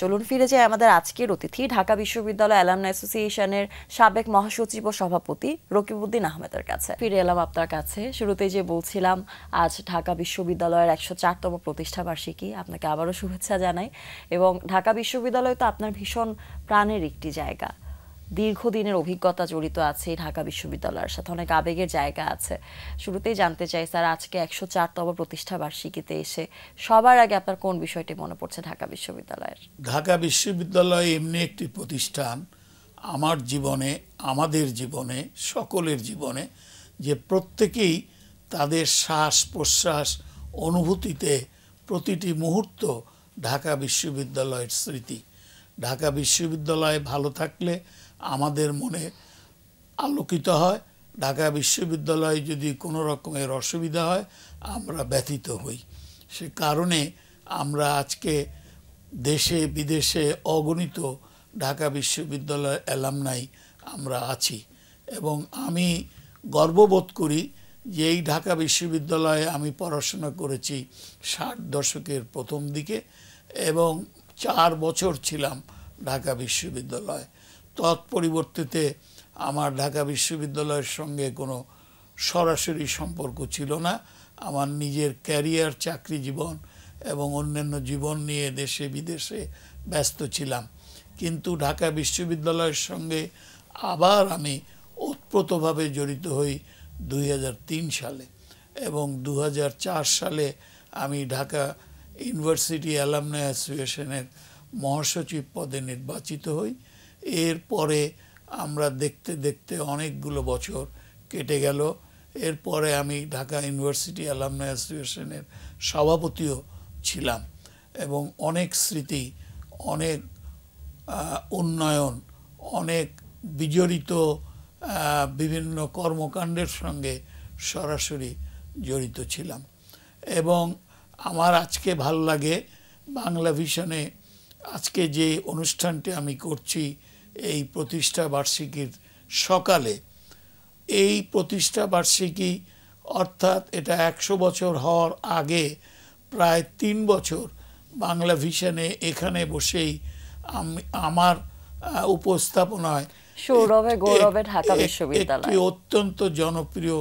চলুন ফিরে যাই আমাদের আজকের অতিথি ঢাকা বিশ্ববিদ্যালয় অ্যালামনাই অ্যাসোসিয়েশনের সাবেক মহাসচিব ও সভাপতি রকিবউদ্দিন আহমেদের কাছে ফিরে এলাম আপনার কাছে। শুরুতেই যে বলছিলাম আজ ঢাকা বিশ্ববিদ্যালয়ের ১০৪তম প্রতিষ্ঠা বার্ষিকী, আপনাকে আবারও শুভেচ্ছা জানাই। এবং ঢাকা বিশ্ববিদ্যালয় তো আপনার ভীষণ প্রাণের একটি জায়গা, দীর্ঘদিনের অভিজ্ঞতা জড়িত আছে ঢাকা বিশ্ববিদ্যালয়ের সাথে, অনেক আবেগের জায়গা আছে। শুরুতেই জানতে চাই স্যার, আজকে ১০৪তম প্রতিষ্ঠা বার্ষিকীতে এসে সবার আগে আপনার কোন বিষয়টি মনে পড়ছে ঢাকা বিশ্ববিদ্যালয়ের? ঢাকা বিশ্ববিদ্যালয় এমনি একটি প্রতিষ্ঠান আমার জীবনে, আমাদের জীবনে, সকলের জীবনে, যে প্রত্যেকেই তাদের শ্বাস প্রশ্বাস অনুভূতিতে প্রতিটি মুহূর্ত ঢাকা বিশ্ববিদ্যালয়ের স্মৃতি। ঢাকা বিশ্ববিদ্যালয় ভালো থাকলে আমাদের মনে আলোকিত হয়, ঢাকা বিশ্ববিদ্যালয়ে যদি কোনো রকমের অসুবিধা হয় আমরা ব্যথিত হই। সে কারণে আমরা আজকে দেশে বিদেশে অগণিত ঢাকা বিশ্ববিদ্যালয়ের অ্যালামনাই আমরা আছি এবং আমি গর্ববোধ করি যে এই ঢাকা বিশ্ববিদ্যালয়ে আমি পড়াশোনা করেছি ৬০ দশকের প্রথম দিকে এবং ৪ বছর ছিলাম ঢাকা বিশ্ববিদ্যালয়ে। তৎপরিবর্তিতে আমার ঢাকা বিশ্ববিদ্যালয়ের সঙ্গে কোনো সরাসরি সম্পর্ক ছিল না। আমার নিজের ক্যারিয়ার, চাকরি জীবন এবং অন্যান্য জীবন নিয়ে দেশে বিদেশে ব্যস্ত ছিলাম। কিন্তু ঢাকা বিশ্ববিদ্যালয়ের সঙ্গে আবার আমি ওতপ্রোতভাবে জড়িত হই ২০০৩ সালে এবং ২০০৪ সালে আমি ঢাকা ইউনিভার্সিটি অ্যালামনাই অ্যাসোসিয়েশনের মহাসচিব পদে নির্বাচিত হই। এরপরে আমরা দেখতে দেখতে অনেকগুলো বছর কেটে গেল। এরপরে আমি ঢাকা ইউনিভার্সিটি অ্যালামনাই অ্যাসোসিয়েশনের সভাপতিও ছিলাম এবং অনেক স্মৃতি, অনেক উন্নয়ন, অনেক বিজড়িত বিভিন্ন কর্মকাণ্ডের সঙ্গে সরাসরি জড়িত ছিলাম। এবং আমার আজকে ভালো লাগে বাংলা ভিশনে আজকে যে অনুষ্ঠানটি আমি করছি এই প্রতিষ্ঠা বার্ষিকীর সকালে, এই প্রতিষ্ঠা বার্ষিকী অর্থাৎ এটা ১০০ বছর হওয়ার আগে প্রায় ৩ বছর বাংলা ভিশনে এখানে বসেই আমার উপস্থাপনায় সৌরভে গৌরবে ঢাকা বিশ্ববিদ্যালয় একটি অত্যন্ত জনপ্রিয়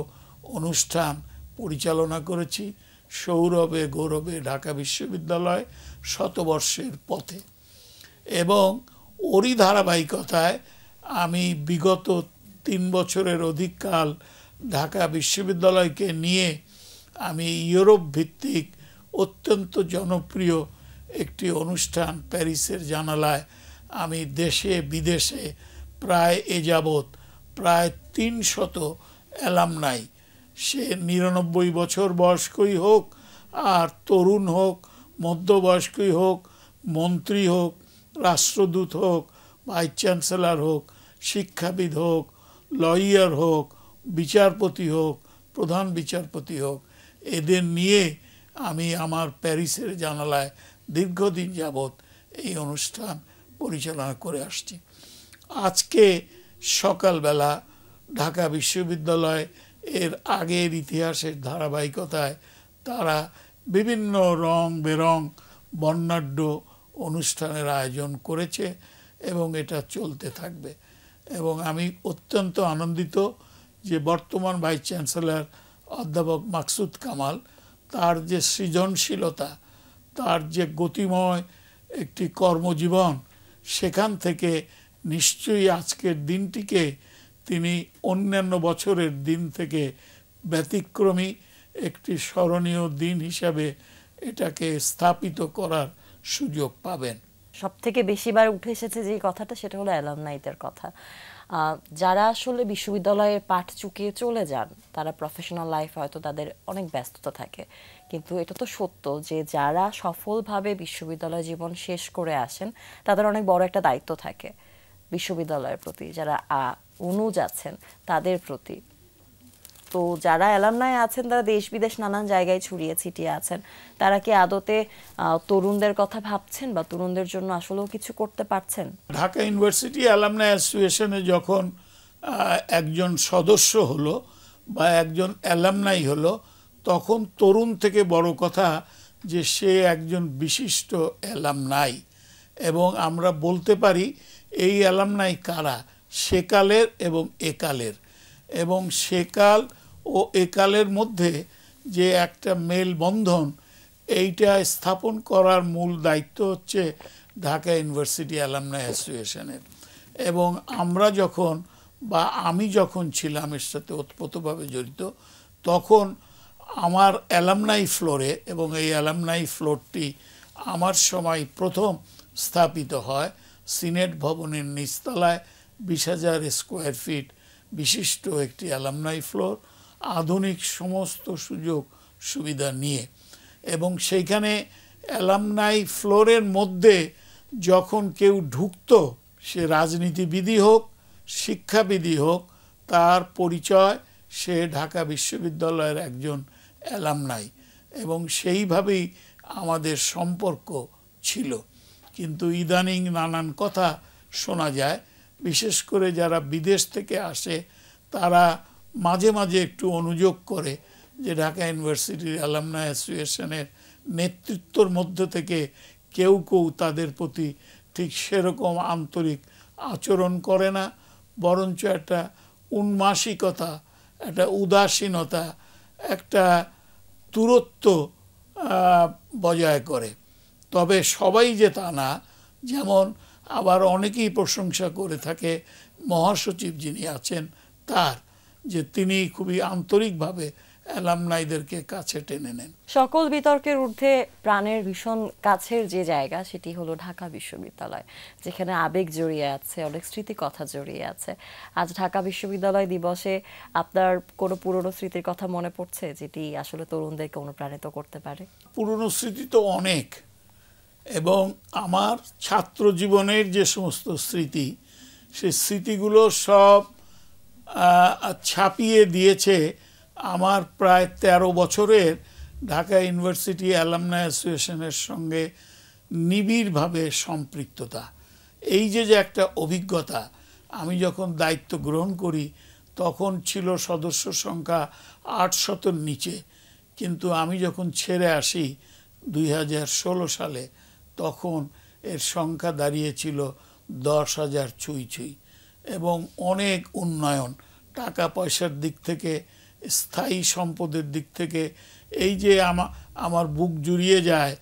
অনুষ্ঠান পরিচালনা করেছি, সৌরভে গৌরবে ঢাকা বিশ্ববিদ্যালয় শতবর্ষের পথে। এবং ওরই ধারাবাহিকতায় আমি বিগত ৩ বছরের অধিককাল ঢাকা বিশ্ববিদ্যালয়কে নিয়ে আমি ইউরোপ ভিত্তিক অত্যন্ত জনপ্রিয় একটি অনুষ্ঠান প্যারিসের জানালায় আমি দেশে বিদেশে প্রায় এ যাবৎ প্রায় ৩০০ অ্যালামনাই, সে ৯৯ বছর বয়স্কই হোক আর তরুণ হোক, মধ্যবয়স্কই হোক, মন্ত্রী হোক, রাষ্ট্রদূত হোক, ভাইস চ্যান্সেলর হোক, শিক্ষাবিদ হোক, লয়ার হোক, বিচারপতি হোক, প্রধান বিচারপতি হোক, এদের নিয়ে আমি আমার প্যারিসের জানালায় দীর্ঘদিন যাবৎ এই অনুষ্ঠান পরিচালনা করে আসছি। আজকে সকালবেলা ঢাকা বিশ্ববিদ্যালয় এর আগের ইতিহাসের ধারাবাহিকতায় তারা বিভিন্ন রং বেরং বর্ণাঢ্য অনুষ্ঠানের আয়োজন করেছে এবং এটা চলতে থাকবে। এবং আমি অত্যন্ত আনন্দিত যে বর্তমান ভাইস চ্যান্সেলর অধ্যাপক মাকসুদ কামাল, তার যে সৃজনশীলতা, তার যে গতিময় একটি কর্মজীবন, সেখান থেকে নিশ্চয়ই আজকের দিনটিকে তিনি অন্যান্য বছরের দিন থেকে ব্যতিক্রমী একটি স্মরণীয় দিন হিসাবে এটাকে স্থাপিত করার সুযোগ পাবেন। সব থেকে বেশিবার উঠে এসেছে যে কথাটা, সেটা হলো অ্যালামনাইদের কথা। যারা আসলে বিশ্ববিদ্যালয়ের পাঠ চুকিয়ে চলে যান, তারা প্রফেশনাল লাইফ হয়তো তাদের অনেক ব্যস্ততা থাকে, কিন্তু এটা তো সত্য যে যারা সফলভাবে বিশ্ববিদ্যালয় জীবন শেষ করে আসেন তাদের অনেক বড় একটা দায়িত্ব থাকে বিশ্ববিদ্যালয়ের প্রতি, যারা অনুজ আছেন তাদের প্রতি। তো যারা অ্যালামনাই আছেন তারা দেশ বিদেশ নানান জায়গায় ছড়িয়ে ছিটিয়ে আছেন, তারা কি আদতে তরুণদের কথা ভাবছেন বা তরুণদের জন্য আসলেও কিছু করতে পারছেন? ঢাকা ইউনিভার্সিটি অ্যালামনাই অ্যাসোসিয়েশনে যখন একজন সদস্য হলো বা একজন অ্যালামনাই হলো, তখন তরুণ থেকে বড় কথা যে সে একজন বিশিষ্ট অ্যালামনাই এবং আমরা বলতে পারি এই অ্যালামনাই কারা, সেকালের এবং একালের, এবং সেকাল ও একালের মধ্যে যে একটা মেলবন্ধন, এইটা স্থাপন করার মূল দায়িত্ব হচ্ছে ঢাকা ইউনিভার্সিটি অ্যালামনাই অ্যাসোসিয়েশনের। এবং আমরা যখন বা আমি যখন ছিলাম এর সাথে ওতপ্রোতভাবে জড়িত, তখন আমার অ্যালামনাই ফ্লোরে, এবং এই অ্যালামনাই ফ্লোরটি আমার সময় প্রথম স্থাপিত হয় সিনেট ভবনের নিচতলায় 20,000 স্কোয়ার ফিট বিশিষ্ট একটি অ্যালামনাই ফ্লোর, আধুনিক সমস্ত সুযোগ সুবিধা নিয়ে। এবং সেইখানে অ্যালামনাই ফ্লোরের মধ্যে যখন কেউ ঢুকতো, সে রাজনীতিবিদই হোক, শিক্ষাবিদই হোক, তার পরিচয় সে ঢাকা বিশ্ববিদ্যালয়ের একজন অ্যালামনাই, এবং সেইভাবেই আমাদের সম্পর্ক ছিল। কিন্তু ইদানিং নানান কথা শোনা যায়, বিশেষ করে যারা বিদেশ থেকে আসে তারা মাঝে মাঝে একটু অনুযোগ করে যে ঢাকা ইউনিভার্সিটির অ্যালামনাই অ্যাসোসিয়েশনের নেতৃত্বর মধ্য থেকে কেউ কেউ তাদের প্রতি ঠিক সেরকম আন্তরিক আচরণ করে না, বরঞ্চ একটা উন্মাসিকতা, একটা উদাসীনতা, একটা দূরত্ব বজায় করে। তবে সবাই যে তা না, যেমন আবার অনেকেই প্রশংসা করে থাকে মহাসচিব যিনি আছেন তার, যে তিনি খুবই আন্তরিকভাবে অ্যালামনাইদেরকে কাছে টেনে নেন। সকল বিতর্কের ঊর্ধ্বে প্রাণের ভীষণ কাছের যে জায়গা, সেটি হলো ঢাকা বিশ্ববিদ্যালয়, যেখানে আবেগ জড়িয়ে আছে, অনেক স্মৃতি কথা জড়িয়ে আছে। আজ ঢাকা বিশ্ববিদ্যালয় দিবসে আপনার কোনো পুরনো স্মৃতির কথা মনে পড়ছে যেটি আসলে তরুণদেরকে অনুপ্রাণিত করতে পারে? পুরনো স্মৃতি তো অনেক, এবং আমার ছাত্র জীবনের যে সমস্ত স্মৃতি, সেই স্মৃতিগুলো সব ছাপিয়ে দিয়েছে আমার প্রায় 13 বছরের ঢাকা ইউনিভার্সিটি অ্যালামনাই অ্যাসোসিয়েশনের সঙ্গে নিবিড়ভাবে সম্পৃক্ততা। এই যে যে একটা অভিজ্ঞতা, আমি যখন দায়িত্ব গ্রহণ করি তখন ছিল সদস্য সংখ্যা 800-র নিচে, কিন্তু আমি যখন ছেড়ে আসি 2016 সালে, তখন এর সংখ্যা দাঁড়িয়েছিল 10,000 ছুঁই ছুঁই। এবং অনেক উন্নয়ন, টাকা পয়সার দিক থেকে, স্থায়ী সম্পদের দিক থেকে, এই যে আমার বুক জুড়িয়ে যায়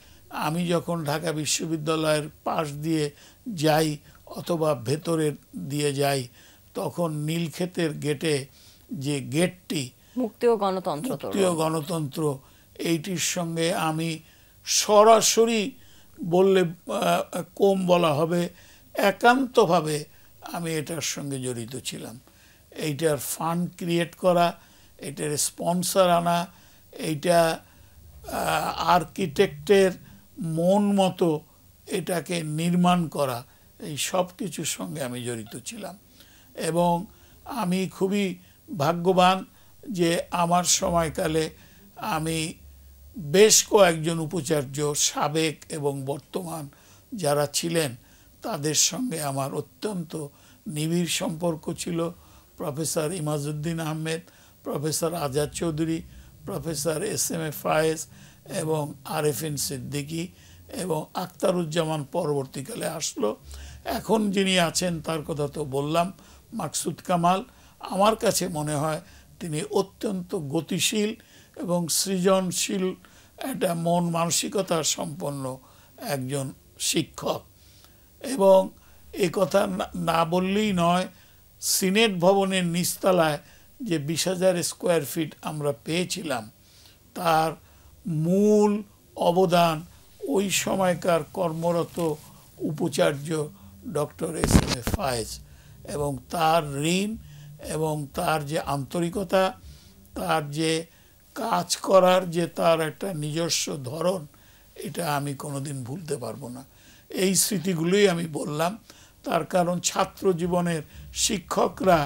আমি যখন ঢাকা বিশ্ববিদ্যালয়ের পাশ দিয়ে যাই অথবা ভেতরের দিয়ে যাই, তখন নীলক্ষেতের গেটে যে গেটটি, মুক্তি ও গণতন্ত্র, এইটির সঙ্গে আমি সরাসরি বললে কম বলা হবে, একান্তভাবে আমি এটার সঙ্গে জড়িত ছিলাম। এইটার ফান্ড ক্রিয়েট করা, এটার স্পন্সর আনা, এইটা আর্কিটেক্টের মন মতো এটাকে নির্মাণ করা, এই সব কিছুর সঙ্গে আমি জড়িত ছিলাম। এবং আমি খুবই ভাগ্যবান যে আমার সময়কালে আমি বেশ কয়েকজন উপাচার্য, সাবেক এবং বর্তমান যারা ছিলেন, তাদের সঙ্গে আমার অত্যন্ত নিবিড় সম্পর্ক ছিল। Professor Imajuddin Ahmed, professor Azad Chowdhury, professor S M A Faiz এবং আরেফিন সিদ্দিকী এবং আখতারুজ্জামান পরবর্তীকালে আসলো। এখন যিনি আছেন তার কথা তো বললাম, মাকসুদ কামাল। আমার কাছে মনে হয় তিনি অত্যন্ত গতিশীল এবং সৃজনশীল, একটা মন মানসিকতা সম্পন্ন একজন শিক্ষক। এবং এ কথা না বললেই নয়, সিনেট ভবনের নিচতলায় যে 20,000 স্কোয়ার ফিট আমরা পেয়েছিলাম, তার মূল অবদান ওই সময়কার কর্মরত উপাচার্য ডক্টর এস.এম.এ ফায়েজ, এবং তার ঋণ এবং তার যে আন্তরিকতা, তার যে কাজ করার যে তার একটা নিজস্ব ধরন, এটা আমি কোনোদিন ভুলতে পারবো না। এই স্মৃতিগুলোই আমি বললাম, তার কারণ ছাত্র জীবনের শিক্ষকরা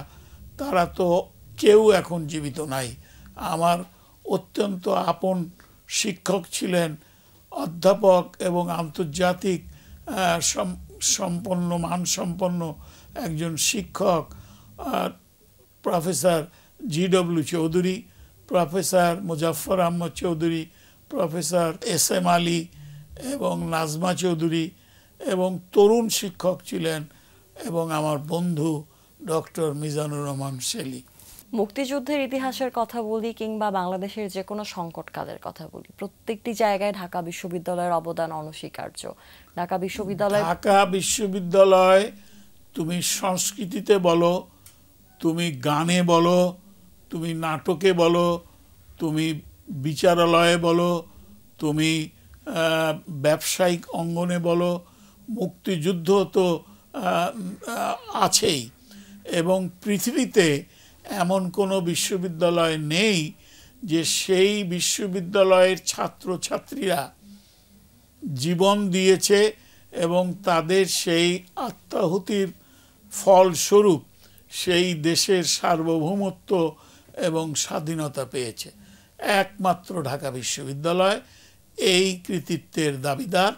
তারা তো কেউ এখন জীবিত নাই। আমার অত্যন্ত আপন শিক্ষক ছিলেন অধ্যাপক এবং আন্তর্জাতিক সম্পন্ন মানসম্পন্ন একজন শিক্ষক professor G W Chowdhury, professor Muzaffar Ahmad Chowdhury, professor S M Ali এবং নাজমা চৌধুরী এবং তরুণ শিক্ষক ছিলেন এবং আমার বন্ধু ডক্টর মিজানুর রহমান শেলী। মুক্তিযুদ্ধের ইতিহাসের কথা বলি কিংবা বাংলাদেশের যে কোনো সংকটকালের কথা বলি, প্রত্যেকটি জায়গায় ঢাকা বিশ্ববিদ্যালয়ের অবদান অনস্বীকার্য। ঢাকা বিশ্ববিদ্যালয় তুমি সংস্কৃতিতে বলো, তুমি গানে বলো, তুমি নাটকে বলো, তুমি বিচারালয়ে বলো, তুমি ব্যবসায়িক অঙ্গনে বলো, মুক্তিযুদ্ধ তো আছেই। এবং পৃথিবীতে এমন কোনো বিশ্ববিদ্যালয় নেই যে সেই বিশ্ববিদ্যালয়ের ছাত্রছাত্রীরা জীবন দিয়েছে এবং তাদের সেই আত্মাহুতির ফলস্বরূপ সেই দেশের সার্বভৌমত্ব এবং স্বাধীনতা পেয়েছে। একমাত্র ঢাকা বিশ্ববিদ্যালয় এই কৃতিত্বের দাবিদার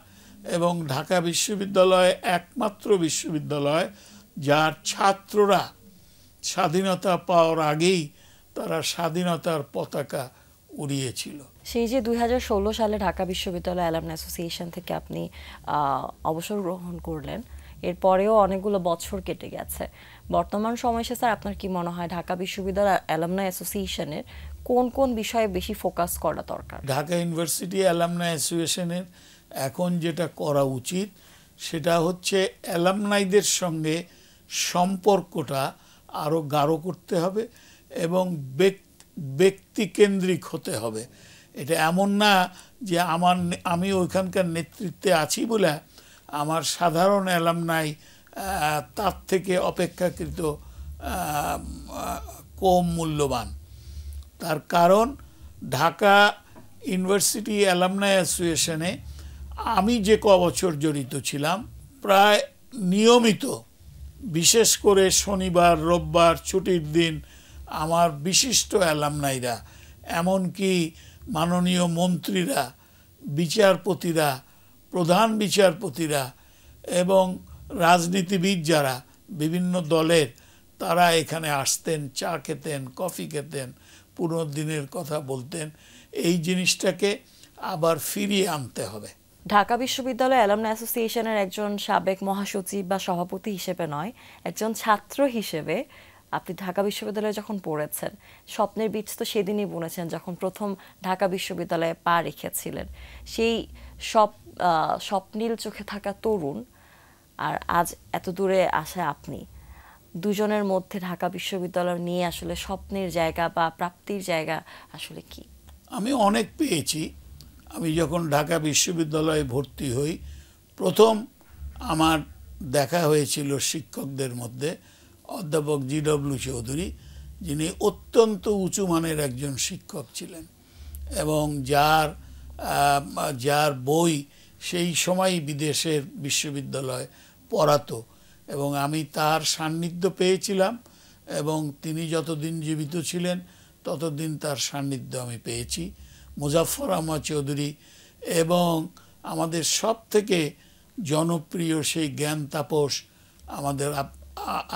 এবং ঢাকা বিশ্ববিদ্যালয় একমাত্র বিশ্ববিদ্যালয় যার ছাত্ররা স্বাধীনতা পাওয়ার আগেই তারা স্বাধীনতার পতাকা উড়িয়েছিল। সেই যে 2016 সালে ঢাকা বিশ্ববিদ্যালয় অ্যালামনাই অ্যাসোসিয়েশন থেকে আপনি অবসর গ্রহণ করলেন, এরপরেও অনেকগুলো বছর কেটে গেছে। বর্তমান সময়ে স্যার আপনার কি মনে হয় ঢাকা বিশ্ববিদ্যালয় অ্যালামনাই অ্যাসোসিয়েশনের কোন কোন বিষয়ে বেশি ফোকাস করা দরকার? ঢাকা ইউনিভার্সিটি অ্যালামনাই অ্যাসোসিয়েশনের এখন যেটা করা উচিত সেটা হচ্ছে অ্যালামনাইদের সঙ্গে সম্পর্কটা আরও গাঢ় করতে হবে এবং ব্যক্তিকেন্দ্রিক হতে হবে। এটা এমন না যে আমি ওইখানকার নেতৃত্বে আছি বলে আমার সাধারণ অ্যালামনাই তার থেকে অপেক্ষাকৃত কম মূল্যবান। তার কারণ ঢাকা ইউনিভার্সিটি অ্যালামনাই অ্যাসোসিয়েশনে আমি যে বছর জড়িত ছিলাম প্রায় নিয়মিত, বিশেষ করে শনিবার রোববার ছুটির দিন আমার বিশিষ্ট অ্যালামনাইরা, এমনকি মাননীয় মন্ত্রীরা, বিচারপতিরা, প্রধান বিচারপতিরা এবং রাজনীতিবিদ যারা বিভিন্ন দলের, তারা এখানে আসতেন, চা খেতেন, কফি খেতেন, পুরো দিনের কথা বলতেন। এই জিনিসটাকে আবার ফিরিয়ে আনতে হবে। ঢাকা বিশ্ববিদ্যালয় অ্যালামনাই অ্যাসোসিয়েশনের একজন সাবেক মহাসচিব বা সভাপতি হিসেবে নয়, একজন ছাত্র হিসেবে আপনি ঢাকা বিশ্ববিদ্যালয়ে যখন পড়েছেন, স্বপ্নের বীজ তো সেদিনই বুনেছেন যখন প্রথম ঢাকা বিশ্ববিদ্যালয়ে পা রেখেছিলেন। সেই স্বপ্নীল চোখে থাকা তরুণ আর আজ এত দূরে আসা আপনি, দুজনের মধ্যে ঢাকা বিশ্ববিদ্যালয় নিয়ে আসলে স্বপ্নের জায়গা বা প্রাপ্তির জায়গা আসলে কি? আমি অনেক পেয়েছি। আমি যখন ঢাকা বিশ্ববিদ্যালয়ে ভর্তি হই, প্রথম আমার দেখা হয়েছিল শিক্ষকদের মধ্যে অধ্যাপক জিডব্লিউ চৌধুরী, যিনি অত্যন্ত উঁচু মানের একজন শিক্ষক ছিলেন এবং যার বই সেই সময় বিদেশের বিশ্ববিদ্যালয় পড়াতো এবং আমি তার সান্নিধ্য পেয়েছিলাম এবং তিনি যতদিন জীবিত ছিলেন ততদিন তার সান্নিধ্য আমি পেয়েছি। মুজাফফর আহমদ চৌধুরী এবং আমাদের সব থেকে জনপ্রিয় সেই জ্ঞান তাপস আমাদের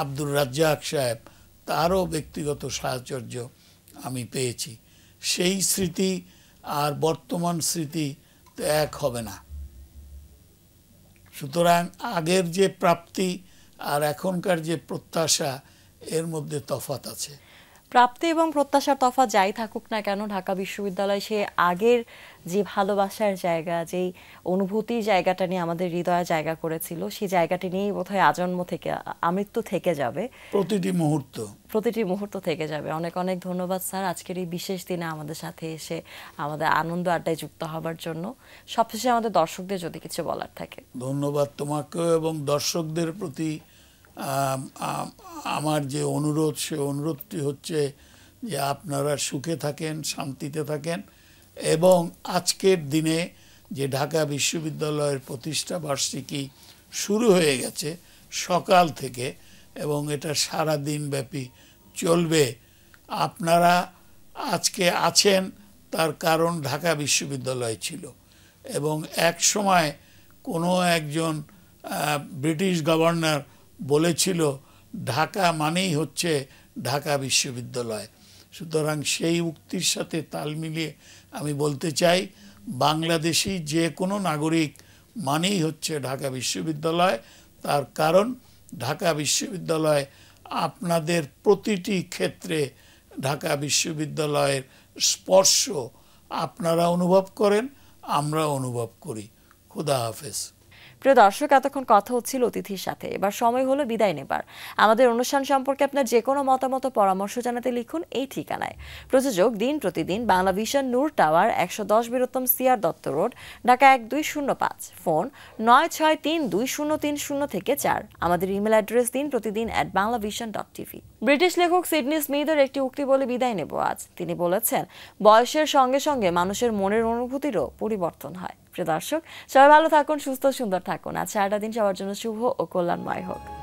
আব্দুর রাজ্জাক সাহেব, তারও ব্যক্তিগত সাহচর্য আমি পেয়েছি। সেই স্মৃতি আর বর্তমান স্মৃতি তো এক হবে না। সুতরাং আগের যে প্রাপ্তি আর এখনকার যে প্রত্যাশা, এর মধ্যে তফাৎ আছে। প্রাপ্তি এবং প্রত্যাশার তফাৎ যাই থাকুক না কেন, ঢাকা বিশ্ববিদ্যালয় সে আগের যে ভালোবাসার জায়গা, যেই অনুভূতির জায়গাটা নিয়ে আমাদের হৃদয়ে জায়গা করেছিল, সেই জায়গাটি নিয়েই বোধহয় আজন্ম থেকে আমৃত্যু থেকে যাবে। প্রতিটি মুহূর্ত থেকে যাবে। অনেক অনেক ধন্যবাদ স্যার আজকের এই বিশেষ দিনে আমাদের সাথে এসে আমাদের আনন্দ আড্ডায় যুক্ত হবার জন্য। সবশেষে আমাদের দর্শকদের যদি কিছু বলার থাকে। ধন্যবাদ তোমাকেও এবং দর্শকদের প্রতি আমার যে অনুরোধ, সে অনুরোধটি হচ্ছে যে আপনারা সুখে থাকেন, শান্তিতে থাকেন এবং আজকের দিনে যে ঢাকা বিশ্ববিদ্যালয়ের প্রতিষ্ঠা বার্ষিকী শুরু হয়ে গেছে সকাল থেকে এবং এটা সারা দিন ব্যাপী চলবে, আপনারা আজকে আছেন তার কারণ ঢাকা বিশ্ববিদ্যালয় ছিল এবং এক সময় কোনো একজন ব্রিটিশ গভর্নর বলেছিল ঢাকা মানেই হচ্ছে ঢাকা বিশ্ববিদ্যালয়। সুতরাং সেই উক্তির সাথে তাল মিলিয়ে আমি বলতে চাই, বাংলাদেশি যে কোনো নাগরিক মানেই হচ্ছে ঢাকা বিশ্ববিদ্যালয়। তার কারণ ঢাকা বিশ্ববিদ্যালয় আপনাদের প্রতিটি ক্ষেত্রে ঢাকা বিশ্ববিদ্যালয়ের স্পর্শ আপনারা অনুভব করেন, আমরা অনুভব করি। খুদা হাফেজ। প্রিয় দর্শক, এতক্ষণ কথা হচ্ছিল অতিথির সাথে। এবার সময় হলো বিদায় নেবার। আমাদের অনুষ্ঠান সম্পর্কে আপনার যে কোনো মতামত পরামর্শ জানাতে লিখুন এই ঠিকানায়। প্রযোজক Din Protidin, Bangla vision, Noor tower, 110 Bir Uttam CR Dutta road, Dhaka 1205। Phone 96320303 থেকে 4। আমাদের ইমেল অ্যাড্রেস dinprotidin@banglavision.tv। ব্রিটিশ লেখক সিডনি স্মিথের একটি উক্তি বলে বিদায় নেব আজ। তিনি বলেছেন, বয়সের সঙ্গে সঙ্গে মানুষের মনের অনুভূতিরও পরিবর্তন হয়। প্রিয় দর্শক, সবাই ভালো থাকুন, সুস্থ সুন্দর থাকুন। আজ সারাটা দিন সবার জন্য শুভ ও কল্যাণময় হোক।